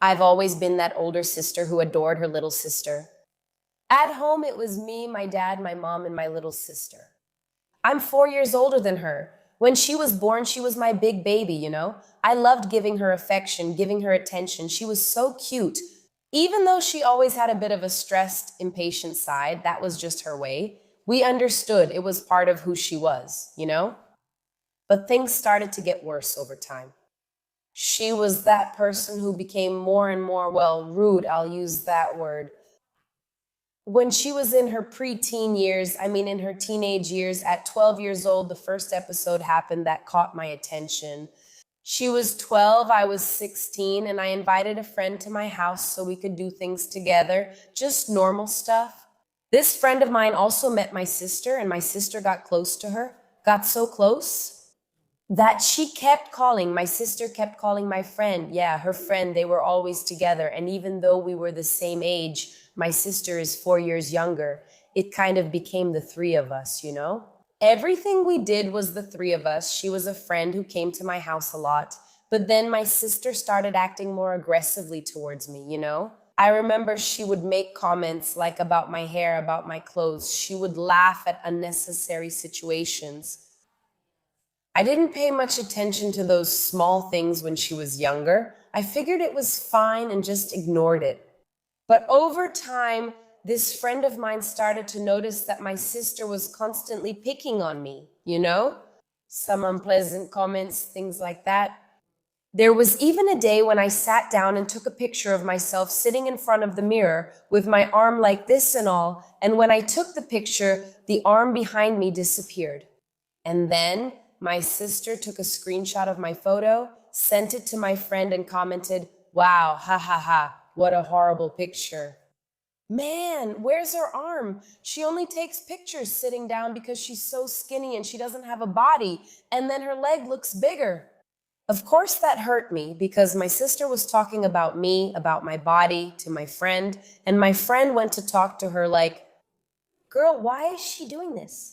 I've always been that older sister who adored her little sister. At home, it was me, my dad, my mom, and my little sister. I'm 4 years older than her. When she was born, she was my big baby. I loved giving her affection, giving her attention. She was so cute. Even though she always had a bit of a stressed, impatient side, that was just her way. We understood it was part of who she was. But things started to get worse over time. She was that person who became more and more, well, rude, I'll use that word. When she was in her preteen years, in her teenage years, at 12 years old, the first episode happened that caught my attention. She was 12, I was 16, and I invited a friend to my house so we could do things together, just normal stuff. This friend of mine also met my sister, and my sister got close to her, got so close that my sister kept calling my friend, yeah, her friend, they were always together. And even though we were the same age, my sister is 4 years younger, it kind of became the three of us. Everything we did was the three of us. She was a friend who came to my house a lot. But then my sister started acting more aggressively towards me. I remember she would make comments like about my hair, about my clothes. She would laugh at unnecessary situations. I didn't pay much attention to those small things when she was younger. I figured it was fine and just ignored it. But over time, this friend of mine started to notice that my sister was constantly picking on me. Some unpleasant comments, things like that. There was even a day when I sat down and took a picture of myself sitting in front of the mirror with my arm like this and all, and when I took the picture, the arm behind me disappeared. And then my sister took a screenshot of my photo, sent it to my friend, and commented, "Wow, ha ha ha, what a horrible picture." Man, where's her arm? She only takes pictures sitting down because she's so skinny and she doesn't have a body, and then her leg looks bigger. Of course, that hurt me because my sister was talking about me, about my body, to my friend, and my friend went to talk to her like, "Girl, why is she doing this?"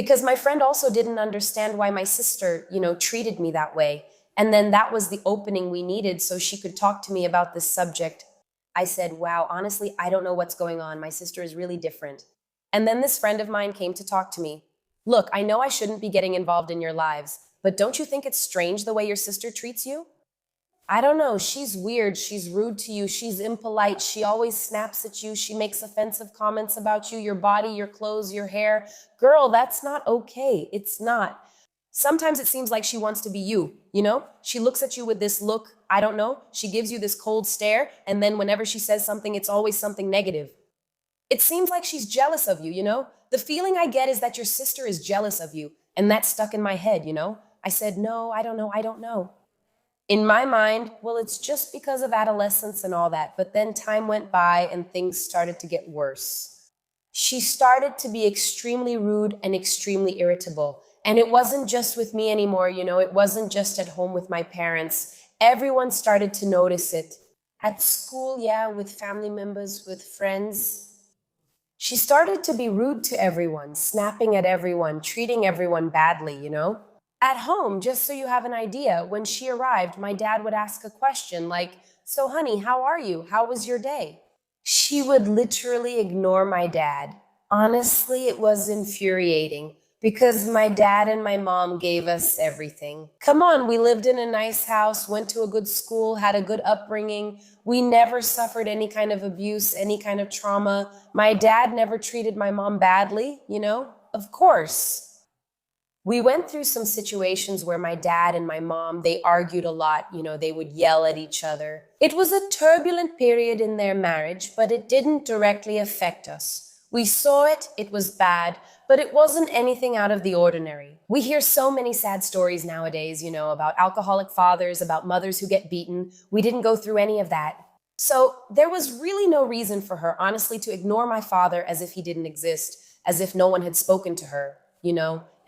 Because my friend also didn't understand why my sister, treated me that way. And then that was the opening we needed so she could talk to me about this subject. I said, "Wow, honestly, I don't know what's going on. My sister is really different." And then this friend of mine came to talk to me. "Look, I know I shouldn't be getting involved in your lives, but don't you think it's strange the way your sister treats you? I don't know, she's weird, she's rude to you, she's impolite, she always snaps at you, she makes offensive comments about you, your body, your clothes, your hair. Girl, that's not okay. It's not. Sometimes it seems like she wants to be you. She looks at you with this look, I don't know, she gives you this cold stare, and then whenever she says something, it's always something negative. It seems like she's jealous of you. The feeling I get is that your sister is jealous of you, and that stuck in my head. I said, "No, I don't know." In my mind, well, it's just because of adolescence and all that. But then time went by and things started to get worse. She started to be extremely rude and extremely irritable. And it wasn't just with me anymore. It wasn't just at home with my parents. Everyone started to notice it. At school, yeah, with family members, with friends. She started to be rude to everyone, snapping at everyone, treating everyone badly. At home, just so you have an idea, when she arrived, my dad would ask a question like, "So, honey, how are you? How was your day?" She would literally ignore my dad. Honestly, it was infuriating because my dad and my mom gave us everything. Come on, we lived in a nice house, went to a good school, had a good upbringing. We never suffered any kind of abuse, any kind of trauma. My dad never treated my mom badly. Of course. We went through some situations where my dad and my mom, they argued a lot. They would yell at each other. It was a turbulent period in their marriage, but it didn't directly affect us. We saw it, it was bad, but it wasn't anything out of the ordinary. We hear so many sad stories nowadays, about alcoholic fathers, about mothers who get beaten. We didn't go through any of that. So there was really no reason for her, honestly, to ignore my father as if he didn't exist, as if no one had spoken to her.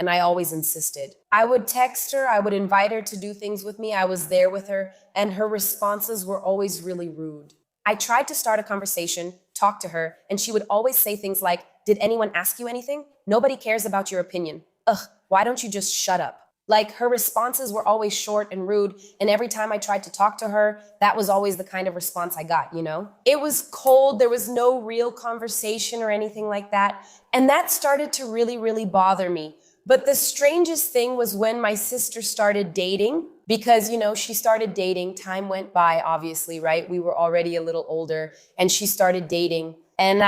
And I always insisted. I would text her, I would invite her to do things with me, I was there with her, and her responses were always really rude. I tried to start a conversation, talk to her, and she would always say things like, "Did anyone ask you anything? Nobody cares about your opinion. Ugh, why don't you just shut up?" Like her responses were always short and rude, and every time I tried to talk to her, that was always the kind of response I got, you know? It was cold, there was no real conversation or anything like that, and that started to really, really bother me. But the strangest thing was when my sister started dating, because, she started dating, time went by, obviously, right? We were already a little older, and she started dating. And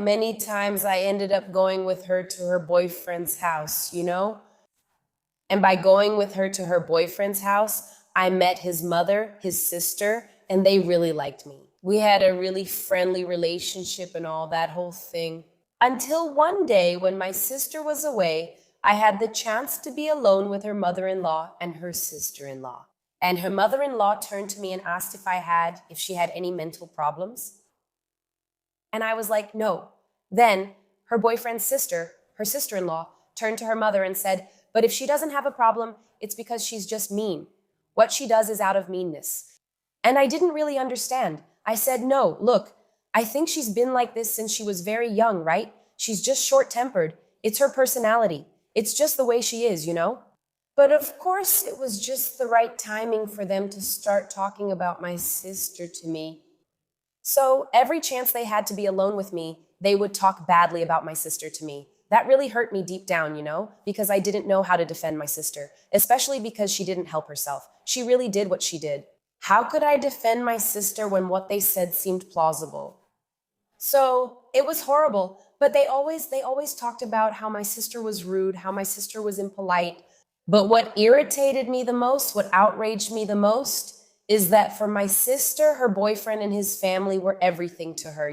many times I ended up going with her to her boyfriend's house, And by going with her to her boyfriend's house, I met his mother, his sister, and they really liked me. We had a really friendly relationship and all that whole thing. Until one day when my sister was away, I had the chance to be alone with her mother-in-law and her sister-in-law. And her mother-in-law turned to me and asked if she had any mental problems. And I was like, no. Then her boyfriend's sister, her sister-in-law, turned to her mother and said, but if she doesn't have a problem, it's because she's just mean. What she does is out of meanness. And I didn't really understand. I said, no, look, I think she's been like this since she was very young, right? She's just short-tempered. It's her personality. It's just the way she is, But of course, it was just the right timing for them to start talking about my sister to me. So every chance they had to be alone with me, they would talk badly about my sister to me. That really hurt me deep down, because I didn't know how to defend my sister, especially because she didn't help herself. She really did what she did. How could I defend my sister when what they said seemed plausible? So it was horrible, but they always talked about how my sister was rude, how my sister was impolite. But what irritated me the most, what outraged me the most, is that for my sister, her boyfriend and his family were everything to her,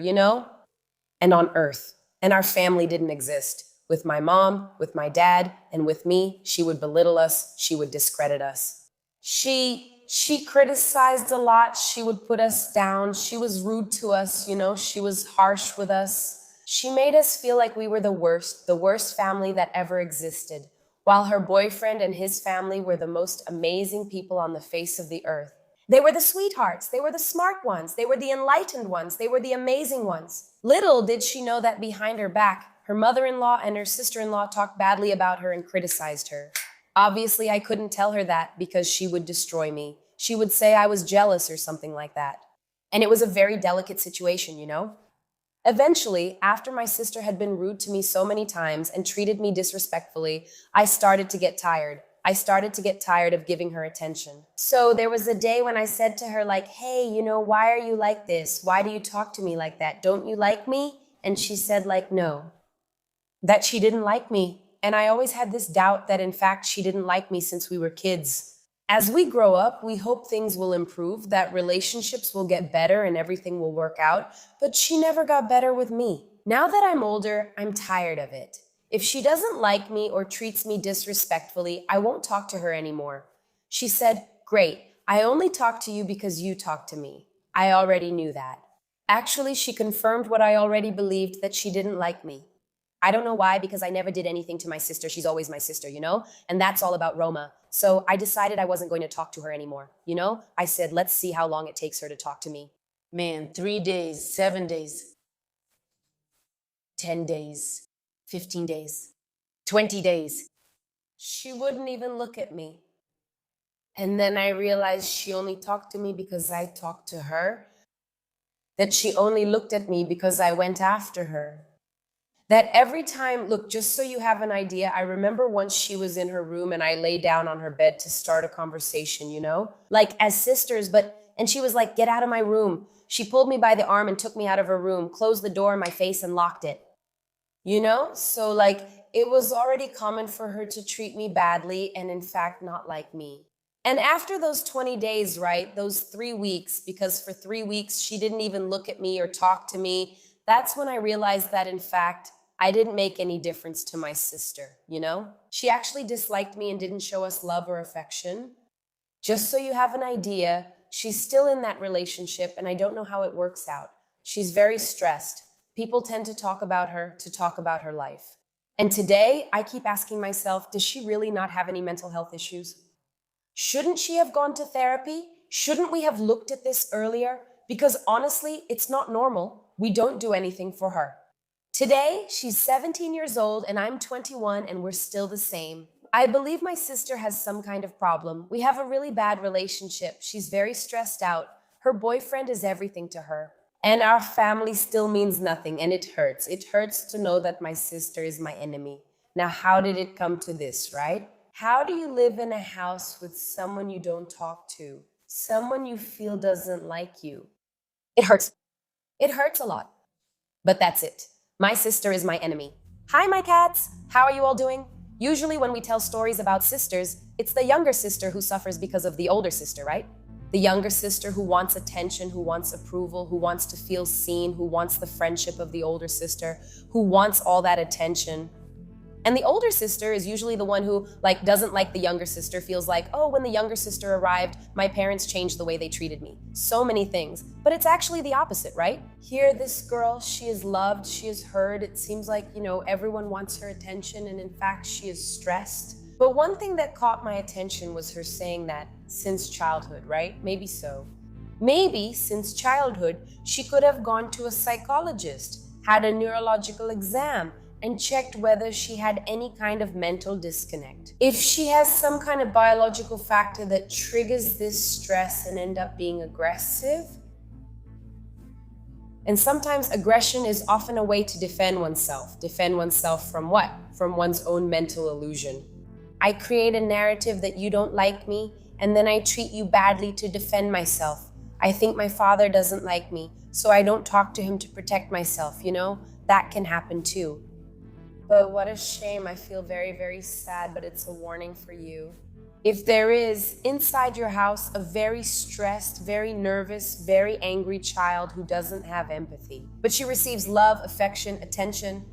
And on earth. And our family didn't exist. With my mom, with my dad, and with me, she would belittle us, she would discredit us. She criticized a lot, she would put us down, she was rude to us, she was harsh with us. She made us feel like we were the worst family that ever existed, while her boyfriend and his family were the most amazing people on the face of the earth. They were the sweethearts, they were the smart ones, they were the enlightened ones, they were the amazing ones. Little did she know that behind her back, her mother-in-law and her sister-in-law talked badly about her and criticized her. Obviously, I couldn't tell her that because she would destroy me. She would say I was jealous or something like that. And it was a very delicate situation, Eventually, after my sister had been rude to me so many times and treated me disrespectfully, I started to get tired. I started to get tired of giving her attention. So there was a day when I said to her, like, hey, why are you like this? Why do you talk to me like that? Don't you like me? And she said, like, no, that she didn't like me. And I always had this doubt that, in fact, she didn't like me since we were kids. As we grow up, we hope things will improve, that relationships will get better and everything will work out. But she never got better with me. Now that I'm older, I'm tired of it. If she doesn't like me or treats me disrespectfully, I won't talk to her anymore. She said, great, I only talk to you because you talk to me. I already knew that. Actually, she confirmed what I already believed, that she didn't like me. I don't know why, because I never did anything to my sister. She's always my sister, And that's all about Roma. So I decided I wasn't going to talk to her anymore, I said, let's see how long it takes her to talk to me. Man, 3 days, 7 days, 10 days. 15 days, 20 days. She wouldn't even look at me. And then I realized she only talked to me because I talked to her. That she only looked at me because I went after her. That every time, look, just so you have an idea, I remember once she was in her room and I lay down on her bed to start a conversation, Like as sisters, and she was like, get out of my room. She pulled me by the arm and took me out of her room, closed the door in my face and locked it. So like it was already common for her to treat me badly and in fact not like me. And after those 20 days, right, those 3 weeks, because for 3 weeks she didn't even look at me or talk to me, that's when I realized that in fact I didn't make any difference to my sister, She actually disliked me and didn't show us love or affection. Just so you have an idea, she's still in that relationship and I don't know how it works out. She's very stressed. People tend to talk about her life. And today, I keep asking myself, does she really not have any mental health issues? Shouldn't she have gone to therapy? Shouldn't we have looked at this earlier? Because honestly, it's not normal. We don't do anything for her. Today, she's 17 years old and I'm 21 and we're still the same. I believe my sister has some kind of problem. We have a really bad relationship. She's very stressed out. Her boyfriend is everything to her. And our family still means nothing, and it hurts. It hurts to know that my sister is my enemy. Now, how did it come to this, right? How do you live in a house with someone you don't talk to? Someone you feel doesn't like you? It hurts. It hurts a lot. But that's it. My sister is my enemy. Hi, my cats. How are you all doing? Usually, when we tell stories about sisters, it's the younger sister who suffers because of the older sister, right? The younger sister who wants attention, who wants approval, who wants to feel seen, who wants the friendship of the older sister, who wants all that attention. And the older sister is usually the one who doesn't like the younger sister, feels like, oh, when the younger sister arrived, my parents changed the way they treated me. So many things. But it's actually the opposite, right? Here, this girl, she is loved, she is heard. It seems like, everyone wants her attention, and in fact, she is stressed. But one thing that caught my attention was her saying that since childhood, right? Maybe so. Maybe since childhood, she could have gone to a psychologist, had a neurological exam, and checked whether she had any kind of mental disconnect. If she has some kind of biological factor that triggers this stress and end up being aggressive, and sometimes aggression is often a way to defend oneself. Defend oneself from what? From one's own mental illusion. I create a narrative that you don't like me, and then I treat you badly to defend myself. I think my father doesn't like me, so I don't talk to him to protect myself, That can happen too. But what a shame. I feel very, very sad, but it's a warning for you. If there is inside your house a very stressed, very nervous, very angry child who doesn't have empathy, but she receives love, affection, attention,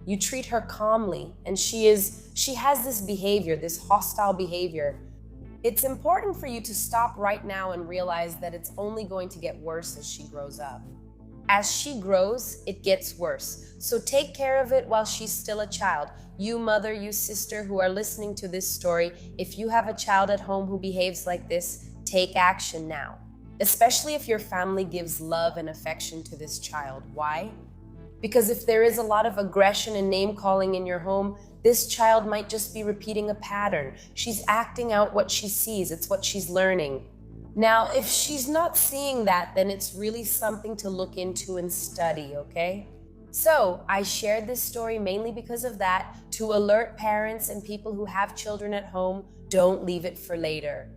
you treat her calmly, and she has this behavior, this hostile behavior. It's important for you to stop right now and realize that it's only going to get worse as she grows up. As she grows, it gets worse. So take care of it while she's still a child. You mother, you sister who are listening to this story, if you have a child at home who behaves like this, take action now. Especially if your family gives love and affection to this child. Why? Because if there is a lot of aggression and name-calling in your home, this child might just be repeating a pattern. She's acting out what she sees. It's what she's learning. Now, if she's not seeing that, then it's really something to look into and study, okay? So, I shared this story mainly because of that, to alert parents and people who have children at home, don't leave it for later.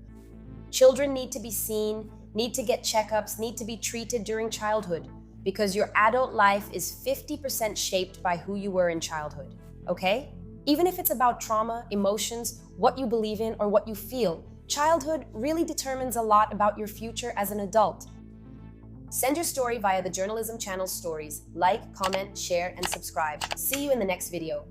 Children need to be seen, need to get checkups, need to be treated during childhood, because your adult life is 50% shaped by who you were in childhood, okay? Even if it's about trauma, emotions, what you believe in, or what you feel, childhood really determines a lot about your future as an adult. Send your story via the Journalism Channel stories. Like, comment, share, and subscribe. See you in the next video.